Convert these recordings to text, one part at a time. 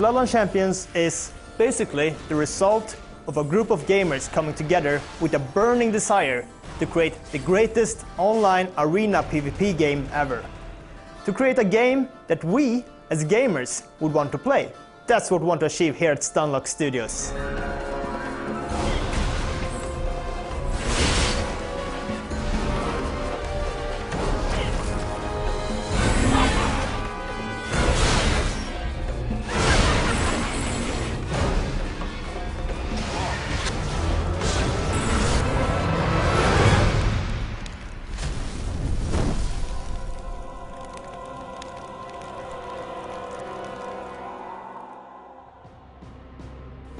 Bloodline Champions is basically the result of a group of gamers coming together with a burning desire to create the greatest online arena PvP game ever. To create a game that we, as gamers, would want to play. That's what we want to achieve here at Stunlock Studios.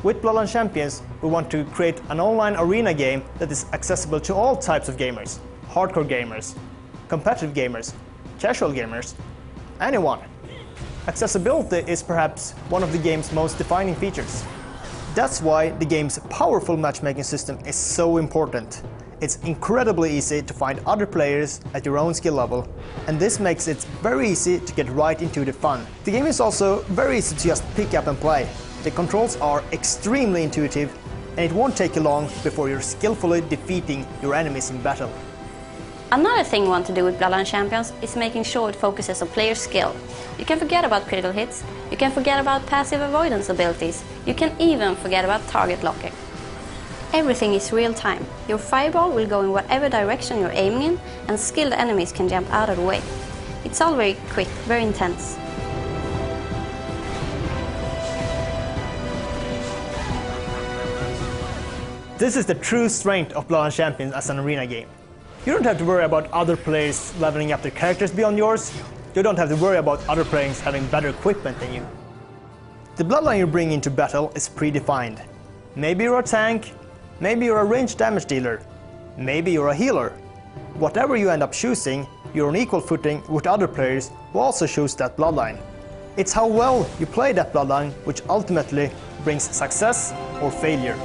With Bloodline Champions, we want to create an online arena game that is accessible to all types of gamers. Hardcore gamers, competitive gamers, casual gamers, anyone. Accessibility is perhaps one of the game's most defining features. That's why the game's powerful matchmaking system is so important. It's incredibly easy to find other players at your own skill level, and this makes it very easy to get right into the fun. The game is also very easy to just pick up and play. The controls are extremely intuitive, and it won't take you long before you're skillfully defeating your enemies in battle. Another thing we want to do with Bloodline Champions is making sure it focuses on player skill. You can forget about critical hits, you can forget about passive avoidance abilities, you can even forget about target locking. Everything is real time. Your fireball will go in whatever direction you're aiming in, and skilled enemies can jump out of the way. It's all very quick, very intense. This is the true strength of Bloodline Champions as an arena game. You don't have to worry about other players leveling up their characters beyond yours. You don't have to worry about other players having better equipment than you. The bloodline you bring into battle is predefined. Maybe you're a tank, maybe you're a ranged damage dealer, maybe you're a healer. Whatever you end up choosing, you're on equal footing with other players who also choose that bloodline. It's how well you play that bloodline which ultimately brings success or failure.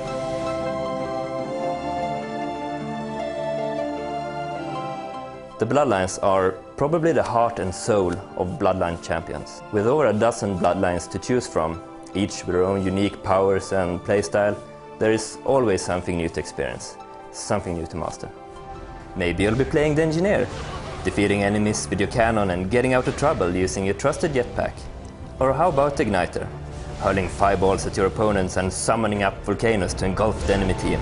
The Bloodlines are probably the heart and soul of Bloodline Champions. With over a dozen Bloodlines to choose from, each with their own unique powers and playstyle, there is always something new to experience, something new to master. Maybe you'll be playing the Engineer, defeating enemies with your cannon and getting out of trouble using your trusted jetpack. Or how about Igniter, hurling fireballs at your opponents and summoning up volcanoes to engulf the enemy team.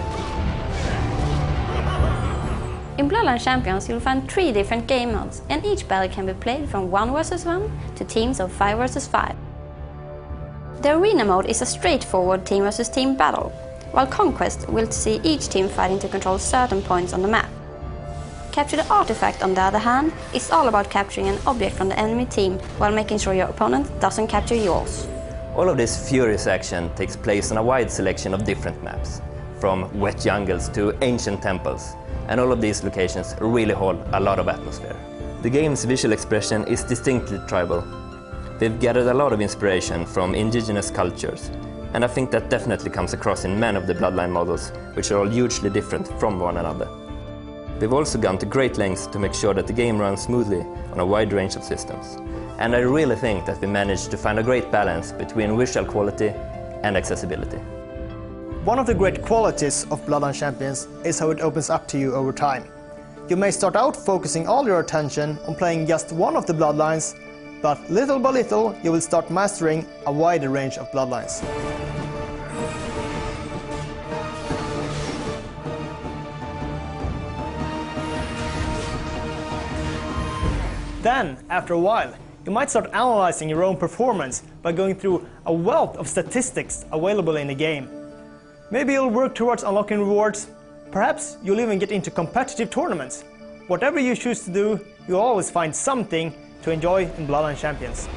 In Bloodline Champions you'll find 3 different game modes, and each battle can be played from 1 vs 1 to teams of 5 vs 5. The Arena mode is a straightforward team vs team battle, while Conquest will see each team fighting to control certain points on the map. Capture the Artifact, on the other hand, is all about capturing an object from the enemy team while making sure your opponent doesn't capture yours. All of this furious action takes place on a wide selection of different maps, from wet jungles to ancient temples. And all of these locations really hold a lot of atmosphere. The game's visual expression is distinctly tribal. They've gathered a lot of inspiration from indigenous cultures, and I think that definitely comes across in many of the Bloodline models, which are all hugely different from one another. They've also gone to great lengths to make sure that the game runs smoothly on a wide range of systems. And I really think that we managed to find a great balance between visual quality and accessibility. One of the great qualities of Bloodline Champions is how it opens up to you over time. You may start out focusing all your attention on playing just one of the bloodlines, but little by little you will start mastering a wider range of bloodlines. Then, after a while, you might start analyzing your own performance by going through a wealth of statistics available in the game. Maybe you'll work towards unlocking rewards, perhaps you'll even get into competitive tournaments. Whatever you choose to do, you'll always find something to enjoy in Bloodline Champions.